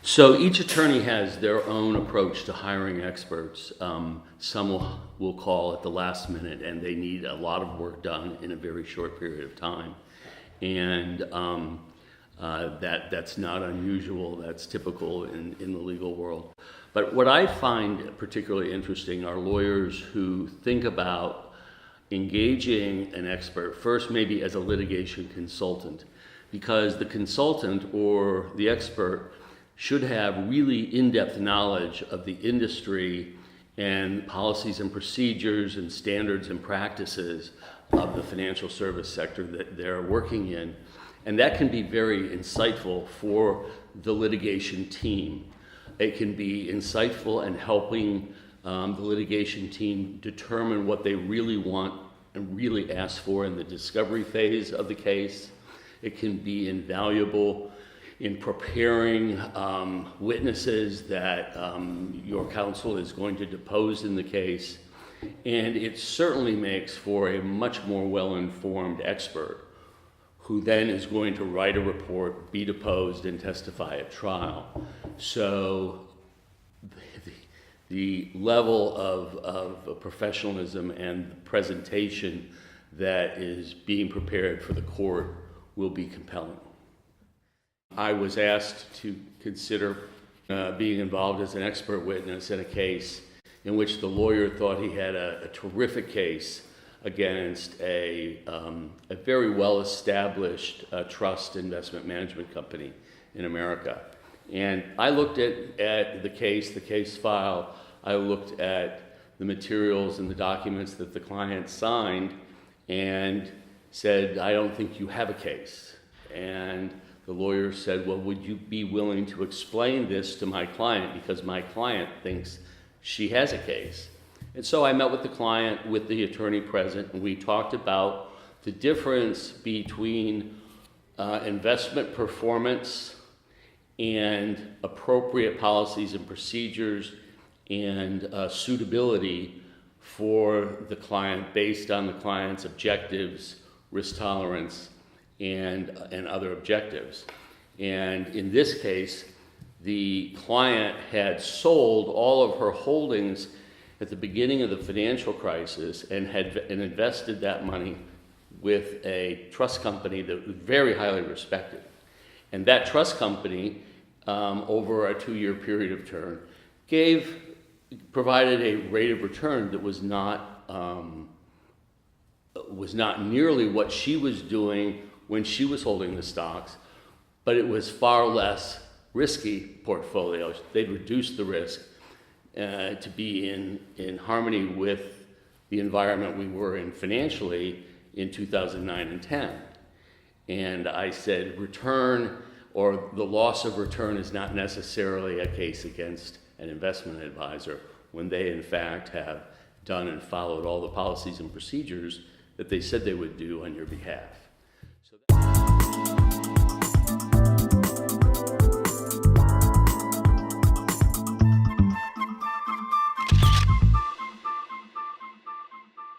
So each attorney has their own approach to hiring experts. Some will call at the last minute and they need a lot of work done in a very short period of time. And that's not unusual, that's typical in the legal world. But what I find particularly interesting are lawyers who think about engaging an expert first maybe as a litigation consultant, because the consultant or the expert should have really in-depth knowledge of the industry and policies and procedures and standards and practices of the financial service sector that they're working in. And that can be very insightful for the litigation team. It can be insightful in helping the litigation team determine what they really want and really ask for in the discovery phase of the case. It can be invaluable in preparing witnesses that your counsel is going to depose in the case. And it certainly makes for a much more well-informed expert who then is going to write a report, be deposed, and testify at trial. So the level of professionalism and presentation that is being prepared for the court will be compelling. I was asked to consider being involved as an expert witness in a case in which the lawyer thought he had a terrific case against a very well-established trust investment management company in America. And I looked at the case file, I looked at the materials and the documents that the client signed and said, I don't think you have a case. And the lawyer said, well, would you be willing to explain this to my client, because my client thinks she has a case. And so I met with the client, with the attorney present, and we talked about the difference between investment performance and appropriate policies and procedures and suitability for the client based on the client's objectives, risk tolerance, and other objectives. And in this case, the client had sold all of her holdings at the beginning of the financial crisis and invested that money with a trust company that was very highly respected. And that trust company, over a 2-year period of term, provided a rate of return that was not nearly what she was doing when she was holding the stocks, but it was far less risky portfolios. They'd reduced the risk to be in harmony with the environment we were in financially in 2009 and 10. And I said, return or the loss of return is not necessarily a case against an investment advisor when they in fact have done and followed all the policies and procedures that they said they would do on your behalf. So